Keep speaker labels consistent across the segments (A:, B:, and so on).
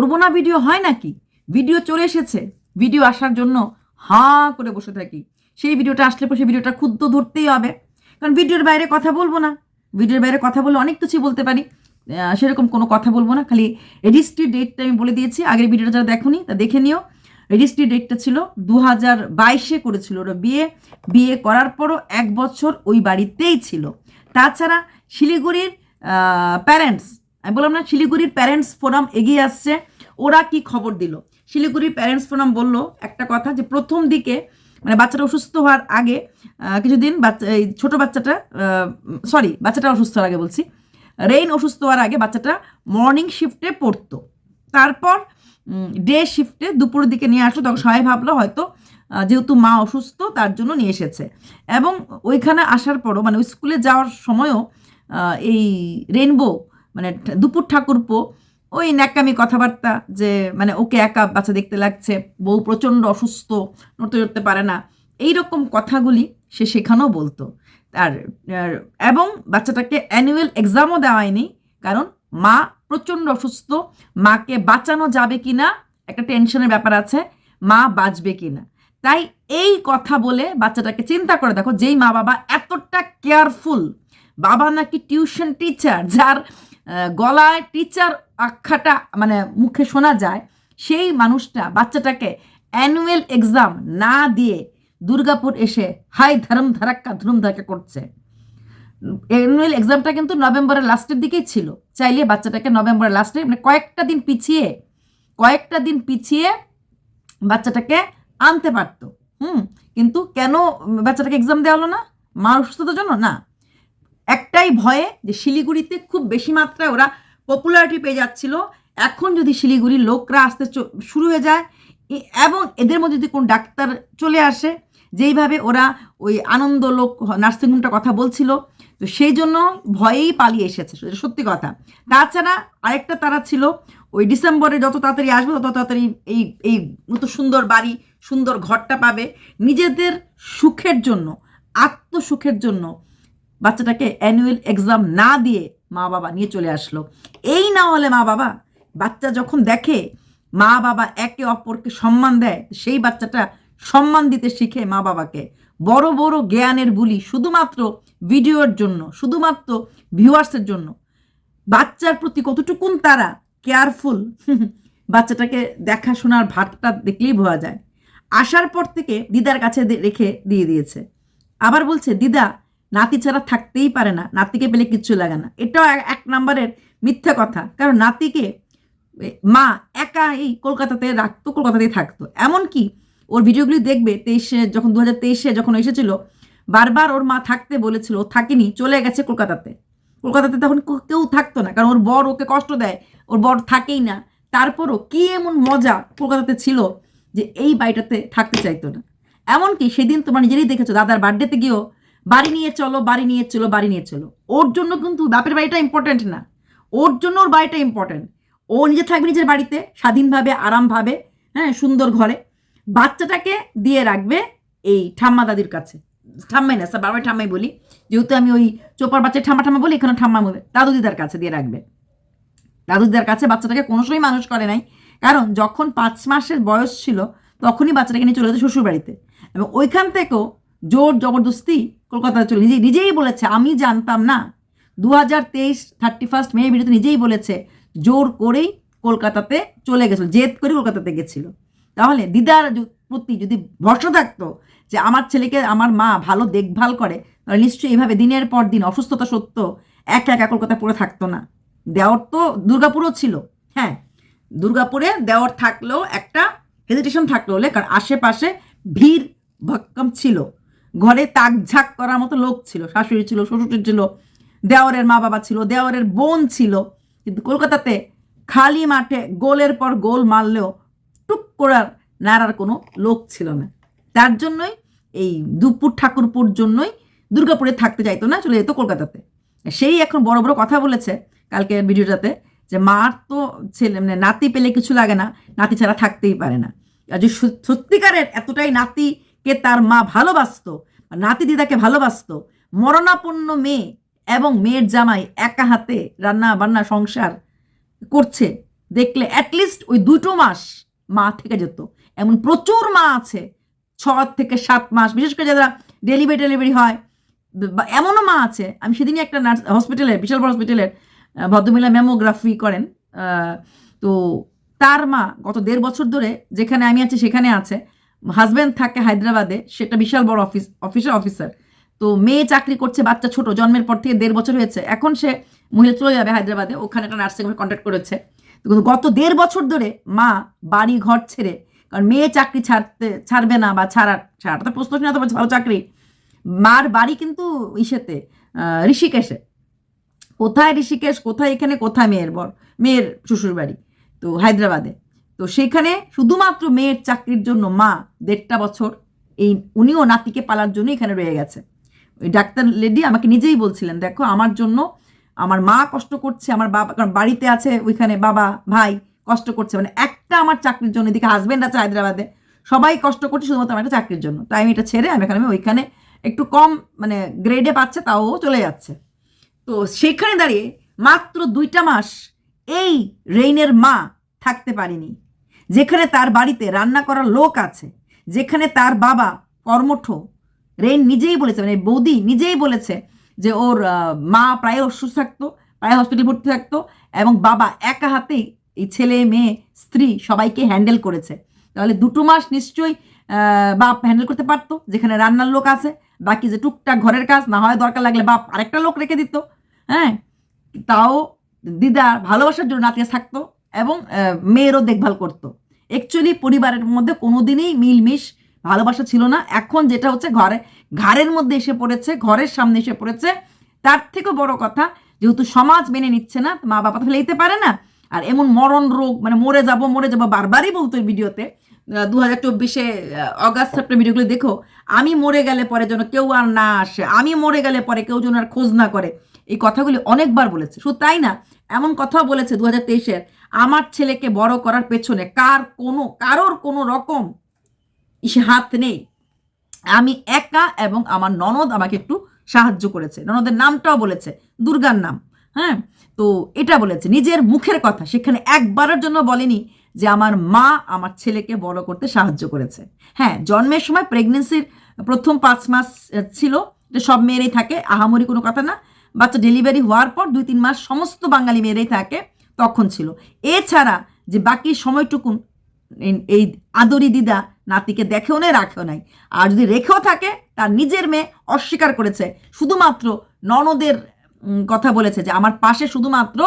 A: করব না ভিডিও হয় নাকি? ভিডিও চলে এসেছে, ভিডিও আসার জন্য হাঁ করে বসে থাকি। সেই ভিডিওটা আসলে পর সেই ভিডিওটা ক্ষুদ্র ধরতেই হবে, কারণ ভিডিওর বাইরে কথা বলবো না। ভিডিওর বাইরে কথা বললে অনেক কিছুই বলতে পারি, সেরকম কোনো কথা বলবো না। খালি রেজিস্ট্রি ডেটটা আমি বলে দিয়েছি, আগের ভিডিওটা যারা দেখোনি তা দেখে নিও। রেজিস্ট্রি ডেটটা ছিল 2022-এ করেছিল ওরা বিয়ে। বিয়ে করার পরও 1 বছর ওই বাড়িতেই ছিল। তাছাড়া শিলিগুড়ির প্যারেন্টস, আমি বললাম না শিলিগুড়ির প্যারেন্টস ফোরাম এগিয়ে আসছে। ওরা কি খবর দিল? শিলিগুড়ির প্যারেন্টস ফোরাম বলল একটা কথা, যে প্রথম দিকে মানে বাচ্চাটা অসুস্থ হওয়ার আগে কিছুদিন এই ছোটো বাচ্চাটা অসুস্থ হওয়ার আগে বলছি, রেইন অসুস্থ হওয়ার আগে বাচ্চাটা মর্নিং শিফটে পড়তো। তারপর ডে শিফটে দুপুরের দিকে নিয়ে আসলো। তখন সবাই ভাবলো হয়তো যেহেতু মা অসুস্থ তার জন্য নিয়ে এসেছে। এবং ওইখানে আসার পরও মানে ওই স্কুলে যাওয়ার সময়ও এই রেইনবো মানে দুপুর ঠাকুরপো ওই ন্যাকামি কথাবার্তা, যে মানে ওকে একা বাচ্চা দেখতে লাগছে, বউ প্রচণ্ড অসুস্থ, নড়তে চড়তে পারে না, এইরকম কথাগুলি সে সেখানেও বলতো। আর এবং বাচ্চাটাকে অ্যানুয়াল এক্সামও দেওয়া হয়নি, কারণ মা প্রচণ্ড অসুস্থ, মাকে বাঁচানো যাবে কি না একটা টেনশনের ব্যাপার আছে, মা বাঁচবে কি না। তাই এই কথা বলে বাচ্চাটাকে চিন্তা করে দেখো, যেই মা বাবা এতটা কেয়ারফুল, বাবা নাকি টিউশন টিচার, যার গলায় টিচার আখ্যাটা মানে মুখে শোনা যায়, সেই মানুষটা বাচ্চাটাকে অ্যানুয়াল এক্সাম না দিয়ে দুর্গাপুর এসে হাই ধরম ধারাক্কা করছে। অ্যানুয়াল এক্সামটা কিন্তু নভেম্বরের লাস্টের দিকেই ছিল, চাইলে বাচ্চাটাকে নভেম্বরের লাস্টে মানে কয়েকটা দিন পিছিয়ে বাচ্চাটাকে আনতে পারতো। কিন্তু কেন বাচ্চাটাকে এক্সাম দেওয়া হলো না? মার অসুস্থতার জন্য না, একটাই ভয়ে যে শিলিগুড়িতে খুব বেশি মাত্রায় ওরা পপুলারিটি পেয়ে যাচ্ছিল। এখন যদি শিলিগুড়ির লোকরা আসতে শুরু হয়ে যায় এবং এদের মধ্যে যদি কোনো ডাক্তার চলে আসে, যেইভাবে ওরা ওই আনন্দ লোক নার্সিংহোমটার কথা বলছিল, তো সেই জন্য ভয়েই পালিয়ে এসেছে, সত্যি কথা। তাছাড়া আরেকটা তারা ছিল, ওই ডিসেম্বরে যত তাড়াতাড়ি আসবে তত তাড়াতাড়ি এই এই মতো সুন্দর বাড়ি সুন্দর ঘরটা পাবে, নিজেদের সুখের জন্য, আত্মসুখের জন্য বাচ্চাটাকে অ্যানুয়াল এক্সাম না দিয়ে মা বাবা নিয়ে চলে আসলো। এই না হলে মা বাবা, বাচ্চা যখন দেখে মা বাবা একে অপরকে সম্মান দেয়, সেই বাচ্চাটা সম্মান দিতে শিখে মা বাবাকে। বড় বড় জ্ঞানের বুলি শুধুমাত্র ভিডিওর জন্য, শুধুমাত্র ভিউয়ার্সের জন্য। বাচ্চার প্রতি কতটুকুন তারা কেয়ারফুল, বাচ্চাটাকে দেখাশোনার ভাতটা দেখলেই বোঝা যায়। আসার পর থেকে দিদার কাছে রেখে দিয়ে দিয়েছে। আবার বলছে দিদা নাতি ছাড়া থাকতেই পারে না, নাতিকে পেলে কিচ্ছু লাগে না। এটাও 1 নম্বরের মিথ্যা কথা, কারণ নাতিকে মা একা এই কলকাতাতে রাখতো, কলকাতাতেই থাকতো। এমনকি ওর ভিডিওগুলি দেখবে 23-এ যখন 2023-এ যখন এসেছিল, বারবার ওর মা থাকতে বলেছিল, ও থাকেনি, চলে গেছে কলকাতাতে। তখন কেউ থাকতো না, কারণ ওর বর ওকে কষ্ট দেয়, ওর বর থাকেই না। তারপরও কি এমন মজা কলকাতাতে ছিল যে এই বাড়িটাতে থাকতে চাইতো না। এমনকি সেদিন তোমরা নিজেরই দেখেছো, দাদার বার্থডেতে গিয়েও বাড়ি নিয়ে চলো। ওর জন্য কিন্তু বাপের বাড়িটা ইম্পর্টেন্ট না, ওর জন্য ওর বাড়িটা ইম্পর্টেন্ট। ও নিজে থাকবে নিজের বাড়িতে স্বাধীনভাবে, আরামভাবে, হ্যাঁ, সুন্দর ঘরে। বাচ্চাটাকে দিয়ে রাখবে এই ঠাম্মা দাদির কাছে, ঠাম্মাই না স্যার, বারবার ঠাম্মাই বলি, যেহেতু আমি ওই চোপার বাচ্চা ঠাম্মা বলি, এখানে ঠাম্মা বলে দাদু দিদার কাছে দিয়ে রাখবে। দাদু দিদার কাছে বাচ্চাটাকে কোনো সময় মানুষ করে নাই, কারণ যখন 5 মাসের বয়স ছিল তখনই বাচ্চাটাকে নিয়ে চলে যেত শ্বশুর বাড়িতে, এবং ওইখান থেকেও জোর জবরদস্তি কলকাতায় চলে, নিজেই বলেছে, আমি জানতাম না। 2023 31 মে ভিডিওতে নিজেই বলেছে জোর করেই কলকাতাতে চলে গেছিল, জেদ করে কলকাতাতে গেছিল। তাহলে দিদার প্রতি যদি ভরসা থাকতো যে আমার ছেলেকে আমার মা ভালো দেখভাল করে, তাহলে নিশ্চয়ই এইভাবে দিনের পর দিন অসুস্থতা সত্ত্বেও একা কলকাতায় পড়ে থাকতো না। দেওর তো দুর্গাপুরও ছিল, হ্যাঁ, দুর্গাপুরে দেওর থাকলেও একটা হেজিটেশন থাকলো হলে, কারণ আশেপাশে ভিড় ভক্কম ছিল, ঘরে তাকঝাক করার মতো লোক ছিল, শাশুড়ি ছিল, শ্বশুর ছিল, দেওরের মা বাবা ছিল, দেওরের বোন ছিল। কিন্তু কলকাতাতে খালি মাঠে গোলের পর গোল মারলেও টুক করার নাড়ার কোনো লোক ছিল না। তার জন্যই এই দুপুর ঠাকুরপুর জন্যই দুর্গাপুরে থাকতে চাইতো না, চলে যেত কলকাতাতে। সেই এখন বড় বড় কথা বলেছে কালকের ভিডিওটাতে, যে মার তো ছেলে মানে নাতি পেলে কিছু লাগে না, নাতি ছাড়া থাকতেই পারে না। আর যে সত্যিকারের এতটাই নাতিকে তার মা ভালোবাসতো, নাতি দিদাকে ভালোবাসতো, মরণাপন্ন মেয়ে এবং মেয়ের জামাই একা হাতে রান্না বান্না সংসার করছে, দেখলে অ্যাটলিস্ট ওই 2 মাস মা থেকে যেত। এমন প্রচুর মা আছে 6 থেকে 7 মাস, বিশেষ করে যারা ডেলিভারি হয়, এমনও মা আছে। আমি সেদিনই একটা নার্স হসপিটালের, বিশাল বড় হসপিটালের ভদ্রমহিলা ম্যামোগ্রাফি করেন, তো তার মা গত 1.5 বছর ধরে যেখানে আমি আছি সেখানে আছে, হাজব্যান্ড থাকে হায়দ্রাবাদে, সেটা বিশাল বড় অফিসার। তো মেয়ে চাকরি করছে, বাচ্চা ছোট, জন্মের পর থেকে 1.5 বছর হয়েছে, এখন সে মহিলা চলে যাবে হায়দ্রাবাদে, ওখানে একটা নার্সিং হোমে কন্ট্যাক্ট করেছে। তো গত 1.5 বছর ধরে মা বাড়ি ঘর ছেড়ে, কারণ মেয়ে চাকরি ছাড়বে না, বা ছাড়াটা তো প্রশ্ন না, তো ভালো চাকরি, মার বাড়ি কিন্তু ইসেতে ঋষিকেশে। কোথায় ঋষিকেশ, কোথায় এখানে, কোথায় মেয়ের শ্বশুর বাড়ি, তো হায়দ্রাবাদে। তো সেখানে শুধুমাত্র মেয়ের চাকরির জন্য মা 1.5 বছর উনিও নাতিকে পালার জন্য এখানে রয়ে গেছে। ওই ডাক্তার লেডি আমাকে নিজেই বলছিলেন, দেখো আমার জন্য আমার মা কষ্ট করছে, আমার বাবা, কারণ বাড়িতে আছে ওইখানে বাবা ভাই কষ্ট করছে, মানে একটা আমার চাকরির জন্য, এদিকে হাজব্যান্ড আছে হায়দ্রাবাদে, সবাই কষ্ট করছে শুধুমাত্র আমার একটা চাকরির জন্য। তাই আমি এটা ছেড়ে আমি ওইখানে একটু কম মানে গ্রেডে পাচ্ছে, তাও চলে যাচ্ছে। তো সেখানে দাঁড়িয়ে মাত্র 2টা মাস এই রেইনের মা থাকতে পারেনি, যেখানে তার বাড়িতে রান্না করার লোক আছে, যেখানে তার বাবা কর্মঠ। রেইন নিজেই বলেছে, মানে বৌদি নিজেই বলেছে যে ওর মা প্রায় অসুস্থ থাকতো, প্রায় হসপিটাল ভর্তি থাকতো, এবং বাবা একা হাতেই এই ছেলে মেয়ে স্ত্রী সবাইকে হ্যান্ডেল করেছে। তাহলে 2 মাস নিশ্চয়ই বাপ হ্যান্ডেল করতে পারতো, যেখানে রান্নার লোক আছে, বাকি যে টুকটাক ঘরের কাজ না হয় দরকার লাগলে বাপ আরেকটা লোক রেখে দিত। হ্যাঁ, তাও দিদা ভালোবাসার জন্য নাতিয়ে থাকতো এবং মেয়েরও দেখভাল করতো। অ্যাকচুয়ালি পরিবারের মধ্যে কোনোদিনই মিলমিশ ভালোবাসা ছিল না। এখন যেটা হচ্ছে ঘরের মধ্যে এসে পড়েছে, ঘরের সামনে এসে পড়েছে। তার থেকেও বড় কথা, যেহেতু সমাজ মেনে নিচ্ছে না, মা বাবা তো ফেলে দিতে পারে না, আর এমন মরণ রোগ, মানে মরে যাব বারবারই বলতো এই ভিডিওতে। 2024 অগাস্ট সেপ্টেম্বর ভিডিওগুলো দেখো, আমি মরে গেলে পরে যেন কেউ আর না আসে, আমি মরে গেলে পরে কেউ যেন আর খোঁজ না করে, এই কথাগুলি অনেকবার বলেছে। শুধু তাই না, এমন কথাও বলেছে 2023 আমার ছেলেকে বড় করার পেছনে কারোর কোনো রকম হাত নেই, আমি একা, এবং আমার ননদ আমাকে একটু সাহায্য করেছে। ননদের নামটাও বলেছে, দুর্গার নাম। হ্যাঁ, তো এটা বলেছে নিজের মুখের কথা, সেখানে একবারের জন্য বলেনি যে আমার মা আমার ছেলেকে বড় করতে সাহায্য করেছে। হ্যাঁ, জন্মের সময় প্রেগনেন্সির প্রথম 5 মাস ছিল, এটা সব মেয়েরাই থাকে, আহামরি কোনো কথা না। বাচ্চা ডেলিভারি হওয়ার পর 2-3 মাস সমস্ত বাঙালি মেয়েরাই থাকে, তখন ছিল। এছাড়া যে বাকি সময়টুকুন এই আদরি দিদা নাতিকে দেখেও নাই, রাখেও নাই। আর যদি রেখেও থাকে, তার নিজের মেয়ে অস্বীকার করেছে, শুধুমাত্র ননদের কথা বলেছে যে আমার পাশে শুধুমাত্র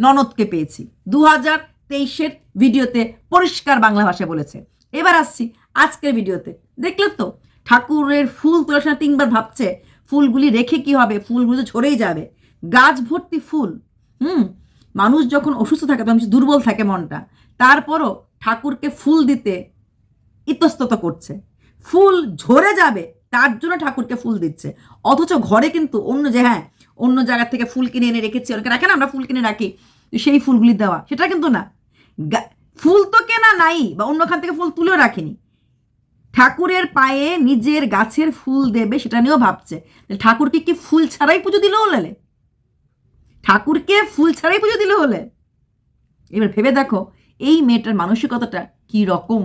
A: ননদকে পেয়েছি। 2023 ভিডিওতে পরিষ্কার বাংলা ভাষায় বলেছে। এবার আসছি আজকের ভিডিওতে, দেখলে তো ঠাকুরের ফুল তোলার সময় 3বার ভাবছে ফুলগুলি রেখে কি হবে, ফুলগুলো ঝরেই যাবে, গাছ ভর্তি ফুল। মানুষ যখন অসুস্থ থাকে তখন দুর্বল থাকে মনটা, তারপরও ঠাকুরকে ফুল দিতে ইতস্তত করছে, ফুল ঝরে যাবে তার জন্য ঠাকুরকে ফুল দিচ্ছে। অথচ ঘরে কিন্তু অন্য জায়গা থেকে ফুল কিনে এনে রেখেছি, ওকে রাখে না, আমরা ফুল কিনে রাখি, সেই ফুলগুলি দেওয়া, সেটা কিন্তু না। ফুল তো কেনা নাই, বা অন্যখান থেকে ফুল তুলেও রাখিনি, ঠাকুরের পায়ে নিজের গাছের ফুল দেবে সেটা নিয়েও ভাবছে। ঠাকুরকে কি ফুল ছাড়াই পুজো দিলে হলে? ঠাকুরকে ফুল ছাড়াই পুজো দিলে হলে? এবার ভেবে দেখো এই মেয়েটার মানসিকতাটা কি রকম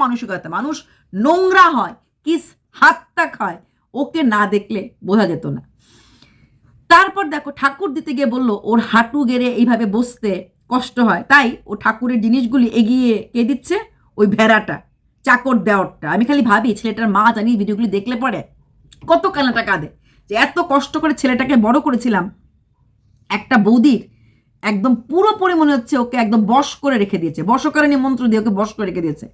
A: মানসিকতা। মানুষ নোংরা হয়, কিস হাতটাক হয়, ওকে না দেখলে বোঝা যেত না। তারপর দেখো ঠাকুর দিতে গিয়ে বললো ওর হাঁটু গেড়ে এইভাবে বসতে কষ্ট হয়, তাই ও ঠাকুরের জিনিসগুলি এগিয়ে কে দিচ্ছে, ওই ভেড়াটা, চাকর দেওয়ারটা। আমি খালি ভাবি ছেলেটার মা জানি ভিডিওগুলি দেখলে পরে কত কান্নাটা কাঁদে, যে এত কষ্ট করে ছেলেটাকে বড় করেছিলাম, একটা বৌদির একদম পুরোপুরি মনে হচ্ছে ওকে একদম বশ করে রেখে দিয়েছে, বশকারী মন্ত্র দিয়ে ওকে বশ করে রেখে দিয়েছে।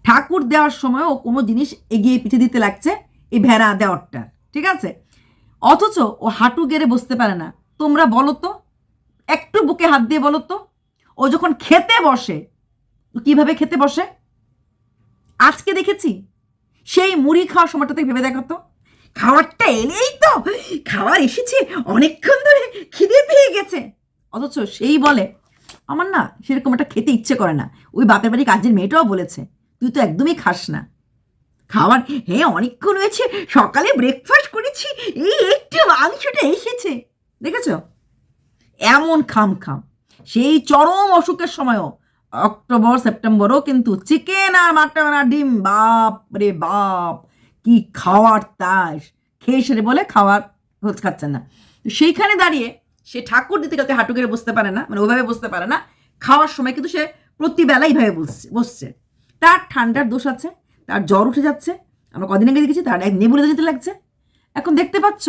A: ঠাকুর দেওয়ার সময় ও কোনো জিনিস এগিয়ে পিছিয়ে দিতে লাগছে এই ভেড়া দেওয়ারটা, ঠিক আছে? অথচ ও হাঁটু গেড়ে বসতে পারে না। তোমরা বলো তো, একটু বুকে হাত দিয়ে বলো তো, ও যখন খেতে বসে কিভাবে খেতে বসে? আজকে দেখেছি সেই মুড়ি খাওয়ার সময়টা থেকে ভেবে দেখো তো, খাওয়ারটা এলেই তো খাওয়ার এসেছে, অনেকক্ষণ ধরে খিদে পেয়ে গেছে, অথচ সেই বলে আমার না সেরকম একটা খেতে ইচ্ছে করে না। ওই বাপের বাড়ি কাজের মেয়েটাও বলেছে তুই তো একদমই খাস না খাবার, হ্যাঁ অনেকক্ষণ হয়েছে, সকালে ব্রেকফাস্ট করেছি, এই একটু মাংসটা এসেছে, দেখেছ? এমন খাম সেই চরম অসুখের সময়ও অক্টোবর সেপ্টেম্বরও কিন্তু চিকেন আর মাটন আর ডিম, বাপ রে বাপ কি খাওয়ার তাস, খেয়ে সেরে বলে খাওয়ার খাচ্ছে না। তো সেইখানে দাঁড়িয়ে সে ঠাকুর দিতে কাউকে হাঁটু গেড়ে বসতে পারে না, মানে ওইভাবে বসতে পারে না, খাওয়ার সময় কিন্তু সে প্রতিবেলা এইভাবে বসছে। তার ঠান্ডার দোষ আছে, তার জ্বর উঠে যাচ্ছে, আমরা কদিন আগে দেখেছি তার এক নেবুলে যেতে লাগছে। এখন দেখতে পাচ্ছ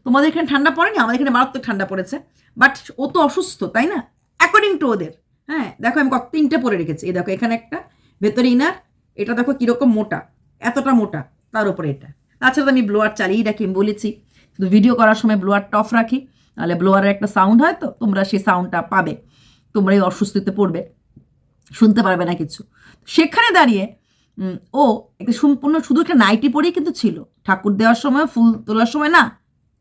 A: তোমাদের এখানে ঠান্ডা পড়েনি, আমাদের এখানে মারাত্মক ঠান্ডা পড়েছে, বাট ও তো অসুস্থ, তাই না, অ্যাকর্ডিং টু ওদের। হ্যাঁ দেখো আমি কত 3টে পরে রেখেছি, এই দেখো এখানে একটা, ভেতরে ইনার, এটা দেখো কীরকম মোটা, এতটা মোটা, তার উপরে এটা। তাছাড়া তো আমি ব্লোয়ার চালিয়েই রাখি, আমি বলেছি কিন্তু ভিডিও করার সময় ব্লোয়ারটা অফ রাখি, নাহলে ব্লোয়ারের একটা সাউন্ড হয়, তো তোমরা সেই সাউন্ডটা পাবে, তোমরা এই অসুস্থতে পড়বে, শুনতে পারবে না কিছু। সেখানে দাঁড়িয়ে ও একটা সম্পূর্ণ শুধু একটা নাইটি পরেই কিন্তু ছিল, ঠাকুর দেওয়ার সময়, ফুল তোলার সময় না,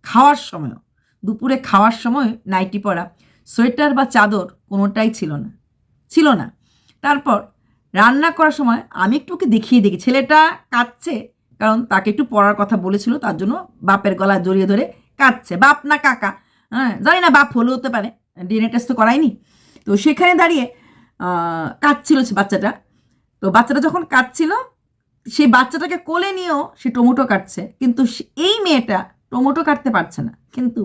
A: খাওয়ার সময়ও, দুপুরে খাওয়ার সময় নাইটি পরা, সোয়েটার বা চাদর কোনোটাই ছিল না। তারপর রান্না করার সময় আমি একটু ওকে দেখিয়ে দেখি, ছেলেটা কাঁদছে, কারণ তাকে একটু পড়ার কথা বলেছিল, তার জন্য বাপের গলা জড়িয়ে ধরে কাঁদছে, বাপ না কাকা, হ্যাঁ জানি না, বাপ হলেও হতে পারে, ডিএনএ টেস্ট তো করায়নি। তো সেখানে দাঁড়িয়ে কাঁদছিল বাচ্চাটা। তো বাচ্চাটা যখন কাঁদছিল, সেই বাচ্চাটাকে কোলে নিয়েও সে টমেটো কাটছে, কিন্তু এই মেয়েটা টমেটো কাটতে পারছে না, কিন্তু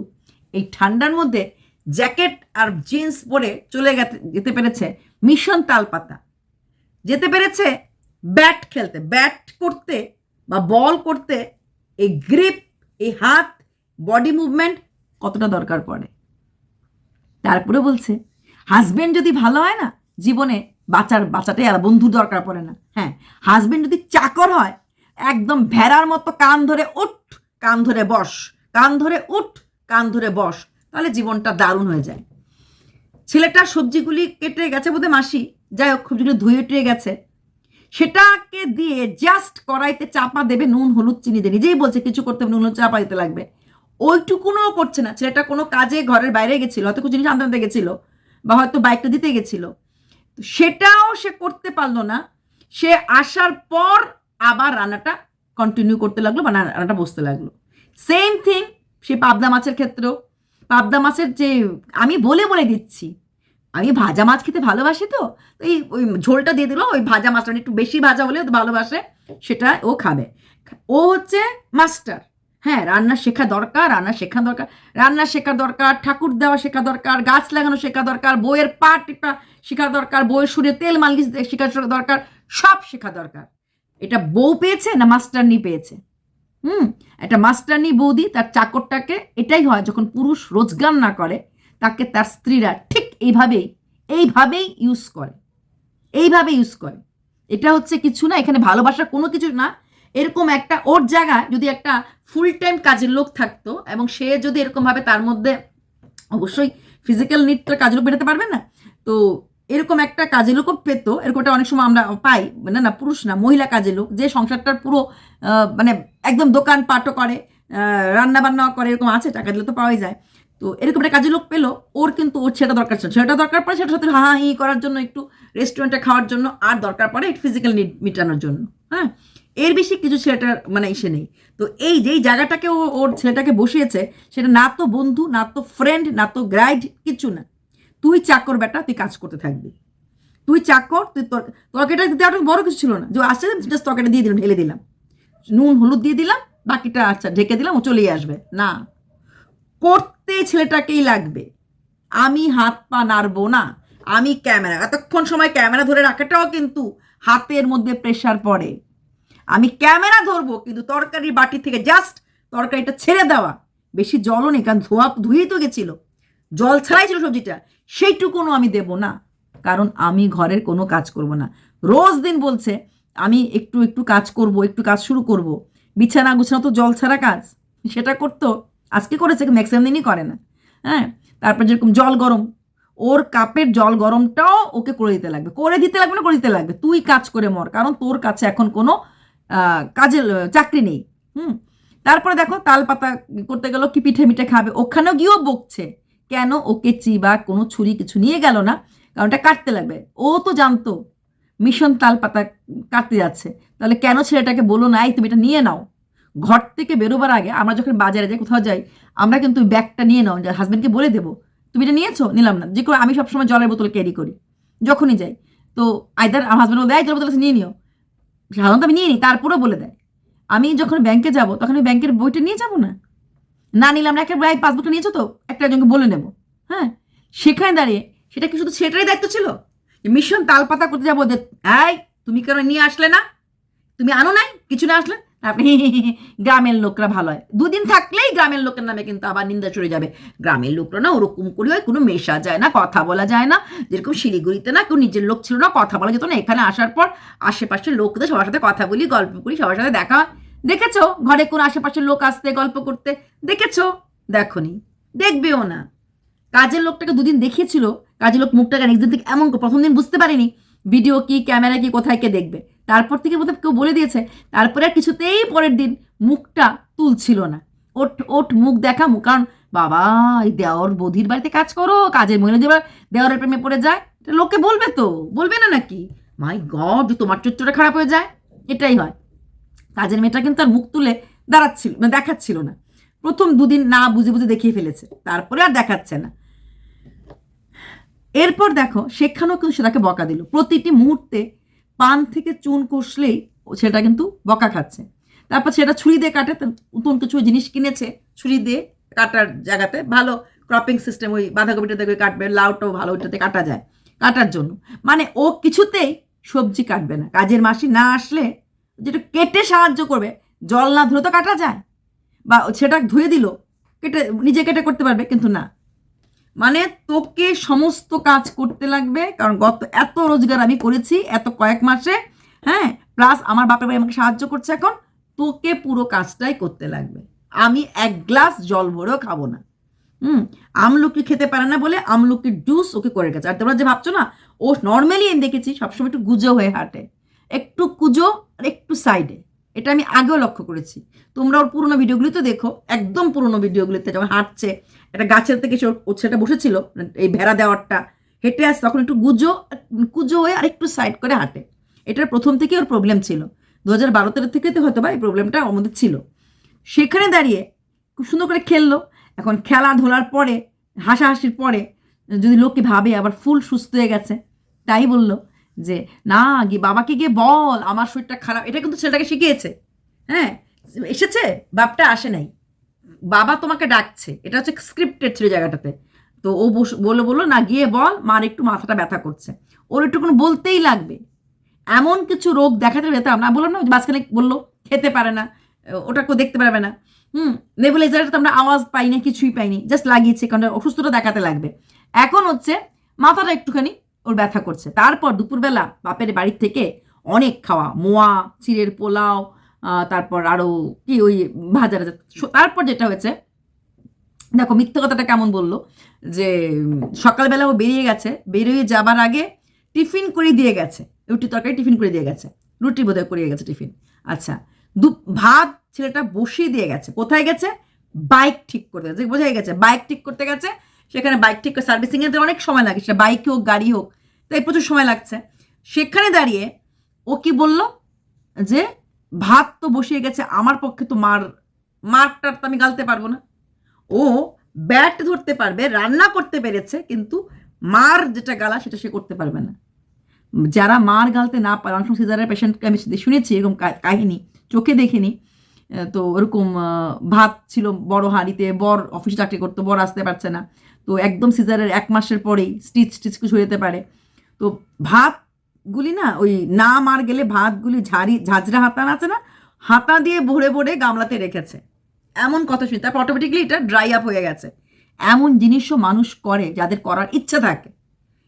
A: এই ঠান্ডার মধ্যে জ্যাকেট আর জিন্স পরে চলে যেতে পেরেছে মিশন তালপাতা, যেতে পেরেছে ব্যাট খেলতে, ব্যাট করতে বা বল করতে। এই গ্রিপ, এই হাত, বডি মুভমেন্ট কতটা দরকার পড়ে। তারপরে বলছে হাজবেন্ড যদি ভালো হয় না, জীবনে বাচ্চাটাই আর বন্ধুর দরকার পড়ে না। হ্যাঁ, হাজবেন্ড যদি চাকর হয়, একদম ভেড়ার মতো কান ধরে উঠ, কান ধরে বস, কান ধরে উঠ, কান ধরে বস, তাহলে জীবনটা দারুণ হয়ে যায়। ছেলেটার সবজিগুলি কেটে গেছে বোধহয় মাসি, যাই হোক সবজিগুলো ধুয়ে টুয়ে গেছে, সেটাকে দিয়ে জাস্ট কড়াইতে চাপা দেবে, নুন হলুদ চিনি দিয়ে, নিজেই বলছে কিছু করতে হবে, নুন হলুদ চাপা দিতে লাগবে, ওইটুকুনও করছে না। ছেলেটা কোনো কাজে ঘরের বাইরে গেছিল, হয়তো কিছু জিনিস আনতে গেছিল, বা হয়তো বাইকটা দিতে গেছিল, সেটাও সে করতে পারলো না। সে আসার পর আবার রান্নাটা কন্টিনিউ করতে লাগলো, বা রান্নাটা বসতে লাগলো। সেম থিং সে পাবদা মাছের ক্ষেত্রেও, পাবদা মাছের যে আমি বলে দিচ্ছি, আমি ভাজা মাছ খেতে ভালোবাসি, তো এই ওই ঝোলটা দিয়ে দিল, ওই ভাজা মাছটা একটু বেশি ভাজা হলে ভালোবাসে, সেটা ও খাবে। ও হচ্ছে মাস্টার। হ্যাঁ, রান্না শেখা দরকার, রান্না শেখা দরকার, ঠাকুর দেওয়া শেখা দরকার, গাছ লাগানো শেখা দরকার, বইয়ের পা টিপা শেখা দরকার, বইয়ের সুরে তেল মালিশ শেখা দরকার, সব শেখা দরকার। এটা বউ পেয়েছে না মাস্টারনি পেয়েছে? একটা মাস্টারনি বৌদি তার চাকরটাকে, এটাই হয় যখন পুরুষ রোজগার না করে, তাকে তার স্ত্রীরা ঠিক এইভাবেই ইউজ করে, এটা হচ্ছে কিছু না, এখানে ভালোবাসা কোনো কিছু না। এরকম একটা ওর জায়গায় যদি একটা ফুল টাইম কাজের লোক থাকতো, এবং সে যদি এরকমভাবে, তার মধ্যে অবশ্যই ফিজিক্যাল নিডটা কাজের লোক পেতে পারবে না, তো এরকম একটা কাজের লোকও পেত। এরকমটা অনেক সময় আমরা পাই, না পুরুষ না, মহিলা কাজের লোক, যে সংসারটার পুরো মানে একদম দোকান পাটও করে, রান্না বান্নাও করে, এরকম আছে, টাকা দিলে তো পাওয়াই যায়। তো এরকম একটা কাজের লোক পেলো, ওর কিন্তু ওর সেটা দরকার ছিল, সেটা দরকার পড়ে সেটার সাথে হি করার জন্য, একটু রেস্টুরেন্টে খাওয়ার জন্য, আর দরকার পড়ে একটু ফিজিক্যাল নিড মেটানোর জন্য। হ্যাঁ, এর বেশি কিছু ছেলেটার মানে ইসে নেই। তো এই যেই জায়গাটাকে ওর ছেলেটাকে বসিয়েছে, সেটা না তো বন্ধু, না তো ফ্রেন্ড, না তো গাইড, কিছু না। তুই চাকর বেটা, তুই কাজ করতে থাকবি, তুই চাকর, তুই তরকারিটা দিতে আর বড় কিছু ছিল না, যে আসছে জাস্ট তরকারিটা দিয়ে দিলাম, ঢেলে দিলাম, নুন হলুদ দিয়ে দিলাম, বাকিটা আচ্ছা ঢেকে দিলাম, ও চলেই আসবে না, করতে ছেলেটাকেই লাগবে। আমি হাত পা নাড়বো না, আমি ক্যামেরা, এতক্ষণ সময় ক্যামেরা ধরে রাখাটাও কিন্তু হাতের মধ্যে প্রেশার পড়ে। আমি ক্যামেরা ধরবো, কিন্তু তরকারির বাটি থেকে জাস্ট তরকারিটা ছেড়ে দেওয়া, বেশি জলও নেই, কারণ ধুয়েই তো গেছিল, জল ছাড়াই ছিল সবজিটা, সেইটুকুনও আমি দেব না, কারণ আমি ঘরের কোনো কাজ করব না। রোজ দিন বলছে আমি একটু কাজ করব, একটু কাজ শুরু করব, বিছানা গুছানো তো জল ছাড়া কাজ, সেটা করতো, আজকে করেছে, ম্যাক্সিমাম দিনই করে না। হ্যাঁ, তারপর যেরকম জল গরম, ওর কাপের জল গরমটাও ওকে করে দিতে লাগবে, তুই কাজ করে মর, কারণ তোর কাছে এখন কোনো কাজের চাকরি নেই। তারপরে দেখো তাল পাতা করতে গেল, কি পিঠে মিঠে খাবে, ওখানেও গিয়েও বকছে, কেন ওকে বা কোনো ছুরি কিছু নিয়ে গেল না, কারণ ওটা কাটতে লাগবে। ও তো জানতো মিশন তাল পাতা কাটতে যাচ্ছে, তাহলে কেন ছেলেটাকে বলো না, এই তুমি এটা নিয়ে নাও। ঘর থেকে বেরোবার আগে আমরা যখন বাজারে যাই, কোথাও যাই, আমরা কিন্তু ব্যাগটা নিয়ে নাও, হাজব্যান্ডকে বলে দেবো তুমি এটা নিয়েছো? নিলাম না। যে কোনো আমি সবসময় জলের বোতল ক্যারি করি যখনই যাই। তো আইদার আমার হাজব্যান্ড বলে, জলের বোতল নিয়ে নিও। সাধারণত আমি নিয়ে নিই, তারপরেও বলে দেয়। আমি যখন ব্যাংকে যাব তখন আমি ব্যাংকের বইটা নিয়ে যাব না? না নিলাম না, একটা পাসবুকটা নিয়েছো তো, একটা একজনকে বলে নেব। হ্যাঁ, সেখানে দাঁড়িয়ে সেটা কি শুধু সেটারই দায়িত্ব ছিল? মিশন তালপাতা করতে যাবো যে এই তুমি কেন নিয়ে আসলে না, তুমি আনো নাই, কিছু না আসলে আপনি গ্রামের লোকরা ভালো হয়, দুদিন থাকলেই গ্রামের লোকের নামে কিন্তু আবার নিন্দা চলে যাবে। গ্রামের লোকরা না ওরকম করে হয়, কোনো মেশা যায় না, কথা বলা যায় না। যেরকম শিলিগুড়িতে না কেউ নিজের লোক ছিল না, কথা বলা যেত না, এখানে আসার পর আশেপাশের লোকদের সবার সাথে কথা বলি, গল্প করি, সবার সাথে দেখা। দেখেছো ঘরে কোন আশেপাশের লোক আসতে গল্প করতে? দেখেছো? দেখোনি, দেখবেও না। কাজের লোকটাকে দুদিন দেখিয়েছিল, কাজের লোক মুখটাকে নেক্সট দিন থেকে এমন প্রথম দিন বুঝতে পারিনি ভিডিও কি, ক্যামেরা কি, কোথায় কে দেখবে। তারপর থেকে বোধহয় কেউ বলে দিয়েছে, তারপরে আর কিছুতেই পরের দিন মুখটা তুলছিল না। ওট ওট মুখ দেখা মুখ, কারণ বাবা এই দেওর বধির বাড়িতে কাজ করো, কাজের মহিলা যে দেওয়ারের প্রেমে পড়ে যায়, লোকে বলবে তো, বলবে না নাকি? মাই গড, যে তোমার চরিত্রটা খারাপ হয়ে যায়, এটাই হয়। কাজের মেয়েটা কিন্তু আর মুখ তুলে দাঁড়াচ্ছিল মানে দেখাচ্ছিল না। প্রথম দুদিন না বুঝে বুঝে দেখিয়ে ফেলেছে, তারপরে আর দেখাচ্ছে না। এরপর দেখো সেখানেও কিন্তু সেটাকে বকা দিল, প্রতিটি মুহূর্তে পান থেকে চুন কষলেই সেটা কিন্তু বকা খাচ্ছে। তারপর সেটা ছুরি দিয়ে কাটে, নতুন কিছু জিনিস কিনেছে ছুরি দিয়ে কাটার জায়গাতে, ভালো ক্রপিং সিস্টেম, ওই বাঁধাকপিটা দেখে কাটবে, লাউটাও ভালো ওইটাতে কাটা যায় কাটার জন্য। মানে ও কিছুতেই সবজি কাটবে না, কাজের মাসি না আসলে যেটা কেটে সাহায্য করবে, জল না ধুলে তো কাটা যায়, বা সেটা ধুয়ে দিল, কেটে নিজে কেটে করতে পারবে, কিন্তু না, মানে তোকে সমস্ত কাজ করতে লাগবে, কারণ গত এত রোজগার আমি করেছি এত কয়েক মাসে, হ্যাঁ, প্লাস আমার বাপের ভাই আমাকে সাহায্য করছে, এখন তোকে পুরো কাজটাই করতে লাগবে। আমি এক গ্লাস জল ভরেও খাবো না। আমলকি খেতে পারে না বলে আমলকির জুস ওকে করে গেছে। আর তোমরা যে ভাবছো না, ও নর্মালি আমি দেখেছি সবসময় একটু গুজো হয়ে হাঁটে, একটু কুজো আর একটু সাইডে, এটা আমি আগেও লক্ষ্য করেছি। তোমরা ওর পুরোনো ভিডিওগুলি তো দেখো, একদম পুরোনো ভিডিওগুলিতে যখন হাঁটছে, একটা গাছের থেকে সেটা বসেছিল, এই ভেড়া দেওয়ারটা হেঁটে আসে, তখন একটু কুজো হয়ে আর একটু সাইড করে হাঁটে। এটার প্রথম থেকে ওর প্রবলেম ছিল, 2012 থেকে তো হয়তো বা এই প্রবলেমটা ওর মধ্যে ছিল। সেখানে দাঁড়িয়ে খুব সুন্দর করে খেললো। এখন খেলাধুলার পরে, হাসাহাসির পরে যদি লোকে ভাবে আবার ফুল সুস্থ হয়ে গেছে, তাই বললো যে না বাবাকে গিয়ে বল আমার শরীরটা খারাপ। এটা কিন্তু ছেলেটাকে শিখিয়েছে। হ্যাঁ, এসেছে, বাপটা আসে নাই, বাবা তোমাকে ডাকছে, এটা হচ্ছে স্ক্রিপ্টেড ছিল জায়গাটাতে। তো ও বললো না গিয়ে বল মার একটু মাথাটা ব্যথা করছে, ওর একটুকুন বলতেই লাগবে। এমন কিছু রোগ দেখাতে যেতাম না, বললাম না মাঝখানে বললো খেতে পারে না, ওটা কেউ দেখতে পারবে না। নেবুলাইজারটা তো আমরা আওয়াজ পাই না, কিছুই পাইনি, জাস্ট লাগিয়েছে কারণ অসুস্থতা দেখাতে লাগবে। এখন হচ্ছে মাথাটা একটুখানি ওর ব্যথা করছে। তারপর দুপুরবেলা বাপের বাড়ির থেকে অনেক খাওয়া, মোয়া, চিড়ের পোলাও, তারপর আরও কি ওই ভাজা ভাজা। তারপর যেটা হয়েছে দেখো মিথ্যে কথাটা কেমন বললো, যে সকালবেলা ও বেরিয়ে গেছে, বেরিয়ে যাবার আগে টিফিন করে দিয়ে গেছে, রুটি তরকারি টিফিন করে দিয়ে গেছে, রুটি বোধহয় করিয়ে গেছে টিফিন। আচ্ছা, ভাত ছেলেটা বসিয়ে দিয়ে গেছে, কোথায় গেছে? বাইক ঠিক করতে গেছে, বোঝাই গেছে বাইক ঠিক করতে গেছে। সেখানে বাইক ঠিক করে সার্ভিসিংয়ে অনেক সময় লাগে, সেটা বাইক হোক গাড়ি হোক, তাই প্রচুর সময় লাগছে। সেখানে দাঁড়িয়ে ও কি বলল যে ভাত তো বসিয়ে গেছে, আমার পক্ষে তো মারটা তো আমি গালতে পারবো না। ও ব্যাট ধরতে পারবে, রান্না করতে পেরেছে, কিন্তু মার যেটা গালা সেটা সে করতে পারবে না। যারা মার গালতে না পারে, অনেক সময় সিজারের পেশেন্টকে আমি শুনেছি এরকম কাহিনী, চোখে দেখিনি। তো ওরকম ভাত ছিল বড় হাঁড়িতে, বর অফিসে চাকরি করতো, বর আসতে পারছে না, তো একদম সিজারের 1 মাসের পরেই স্টিচ কিছু হয়ে যেতে পারে। তো ভাতগুলি না ওই না মার গেলে ভাতগুলি ঝাঁঝরা হাতা আছে না, হাতা দিয়ে ভরে ভরে গামলাতে রেখেছে, এমন কথা শুনি। তারপর অটোমেটিকলি এটা ড্রাই আপ হয়ে গেছে। এমন জিনিসও মানুষ করে যাদের করার ইচ্ছা থাকে।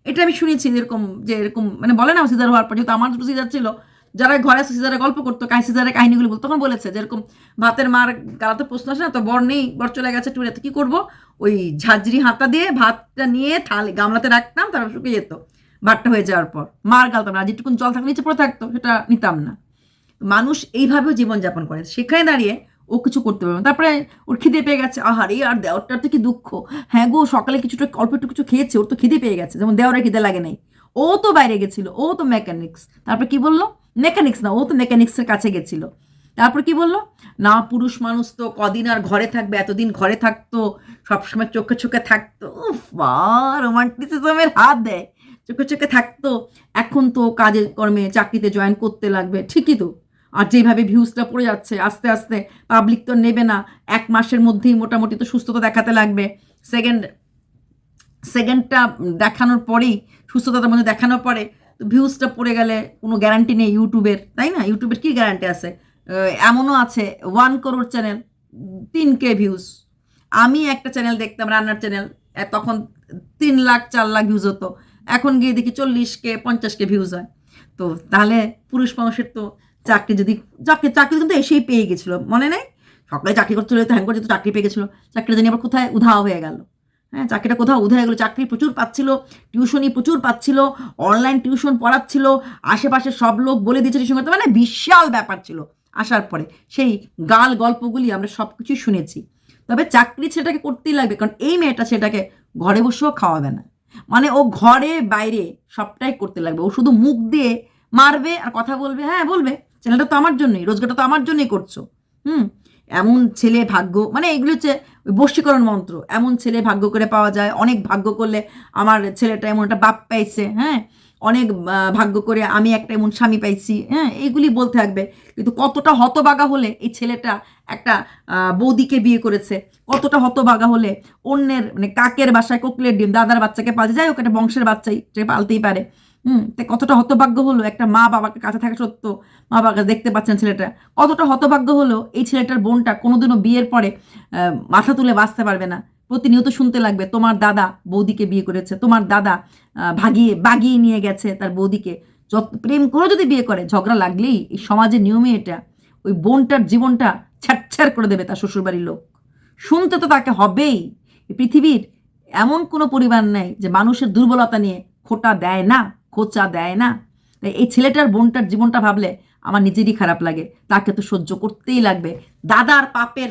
A: এটা আমি শুনেছি, যেরকম যে এরকম মানে বলে না সিজার হওয়ার পর, যেহেতু আমার দুটো সিজার ছিল, যারা ঘরে সিজারে গল্প করতো, সিজারের কাহিনীগুলো বলতো, তখন বলেছে যেরকম ভাতের মার গালাতে প্রশ্ন আসে না, তো বর নেই, বর চলে গেছে টুরে, তো কী করবো, ওই ঝাঁঝরি হাতা দিয়ে ভাতটা নিয়ে গামলাতে রাখতাম, তারপর শুকিয়ে যেত, ভাতটা হয়ে যাওয়ার পর মার গালতাম না, যেটুকুন জল থাকলে নিচে পড়ে থাকতো সেটা নিতাম না। মানুষ এইভাবেও জীবনযাপন করে। সেখানে দাঁড়িয়ে ও কিছু করতে পারবে না। তারপরে ওর খিদে পেয়ে গেছে, আহারে আর দেওয়ারটার তো কি দুঃখ, হ্যাঁ গো সকালে কিছুটা অল্প একটু কিছু খেয়েছে, ওর তো খিদে পেয়ে গেছে, যেমন দেওয়ারের খিদে লাগে নাই, ও তো বাইরে গেছিল, ও তো মেকানিক্স। তারপরে কি বললো, মেকানিক্স না, ও তো মেকানিক্সের কাছে গেছিল, তারপর কি বললো, না পুরুষ মানুষ তো কদিন আর ঘরে থাকবে, এতদিন ঘরে থাকতো, সবসময় চোখে চোখে থাকতো, উফ বা রোমান্টিসিজমের হাত দেয়, চোখে চোখে থাকতো, এখন তো কাজে কর্মে চাকরিতে জয়েন করতে লাগবে। ঠিকই তো, আর যেভাবে ভিউজটা পড়ে যাচ্ছে আস্তে আস্তে পাবলিক তো নেবে না, 1 মাসের মধ্যেই মোটামুটি তো সুস্থতা দেখাতে লাগবে। সেকেন্ডটা দেখানোর পরেই, সুস্থতার মধ্যে দেখানোর পরে তো ভিউজটা পড়ে গেলে কোনো গ্যারান্টি নেই ইউটিউবের, তাই না? ইউটিউবের কি গ্যারান্টি আছে? এমনও আছে 1 crore চ্যানেল, 3K ভিউজ। আমি একটা চ্যানেল দেখতাম, রান্নার চ্যানেল, তখন 3 লাখ 4 লাখ ভিউজ হতো, এখন গিয়ে দেখি 40K 50K ভিউজ হয়। তো তাহলে পুরুষ মানুষের তো চাকরি যদি, চাকরি কিন্তু এসেই পেয়ে গেছিলো, মনে নেই? সকালে চাকরি করতে চলে যেত, হ্যাং করে যেত, চাকরি পেয়ে গেছিলো, চাকরিটা জানি আবার কোথায় উধাও হয়ে গেল। হ্যাঁ, চাকরিটা কোথাও উধাও হয়ে গেলো, চাকরি প্রচুর পাচ্ছিল, টিউশনি প্রচুর পাচ্ছিল, অনলাইন টিউশন পড়াচ্ছিল, আশেপাশে সব লোক বলে দিয়েছে টিউশন করতে, মানে বিশাল ব্যাপার ছিল। আসার পরে সেই গাল গল্পগুলি আমরা সব কিছুই শুনেছি। তবে চাকরি ছেলেটাকে করতেই লাগবে, কারণ এই মেয়েটা ছেলেটাকে ঘরে বসেও খাওয়াবে না, মানে ও ঘরে বাইরে সবটাই করতে লাগবে। ও শুধু মুখ দিয়ে মারবে আর কথা বলবে, হ্যাঁ বলবে চ্যানেলটা তো আমার জন্যই, রোজগারটা তো আমার জন্যই করছো। হুম, এমন ছেলে ভাগ্য, মানে এগুলো হচ্ছে ওই বশীকরণ মন্ত্র, এমন ছেলে ভাগ্য করে পাওয়া যায়, অনেক ভাগ্য করলে আমার ছেলেটা এমন একটা বাপ পাইছে, হ্যাঁ, অনেক ভাগ্য করে আমি একটা এমন স্বামী পাইছি, হ্যাঁ, এইগুলি বলতে থাকবে। কিন্তু কতটা হতবাগা হলে এই ছেলেটা একটা বৌদিকে বিয়ে করেছে, কতটা হতবাগা হলে অন্যের, মানে কাকের বাসায় কোকিলের ডিম, দাদার বাচ্চাকে পালছে, যাই হোক একটা বংশের বাচ্চাই পালতেই পারে। তাই কতটা হতভাগ্য হলো, একটা মা বাবাকে কাছে থাকা সত্ত্বেও, মা বাবাকে দেখতে পাচ্ছেন ছেলেটা, কতটা হতভাগ্য হলো এই ছেলেটার বোনটা কোনোদিনও বিয়ের পরে মাথা তুলে বাঁচতে পারবে না। প্রতিনিয়ত শুনতে লাগবে তোমার দাদা বৌদিকে বিয়ে করেছে, তোমার দাদা বাগিয়ে নিয়ে গেছে তার বৌদিকে। যত প্রেম করে যদি বিয়ে করে, ঝগড়া লাগলেই এই সমাজের নিয়মে এটা, ওই বোনটার জীবনটা ছ্যাঁচ্ছ্যার করে দেবে তার শ্বশুরবাড়ির লোক। শুনতে তো তাকে হবেই। পৃথিবীর এমন কোনো পরিবার নেই যে মানুষের দুর্বলতা নিয়ে খোঁচা দেয় না। তাই এই ছেলেটার বোনটার জীবনটা ভাবলে আমার নিজেরই খারাপ লাগে। তাকে তো সহ্য করতেই লাগবে, দাদার পাপের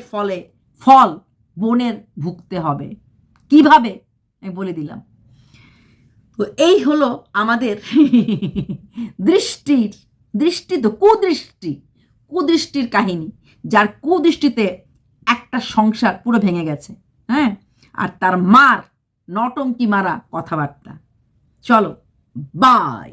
A: ফল বোনের ভুগতে হবে। কিভাবে আমি বলে দিলাম। তো এই হলো আমাদের দৃষ্টি তো কুদৃষ্টির কাহিনী, যার কুদৃষ্টিতে একটা সংসার পুরো ভেঙে গেছে। হ্যাঁ, আর তার মার নটঙ্কি মারা কথাবার্তা। চলো, বাই।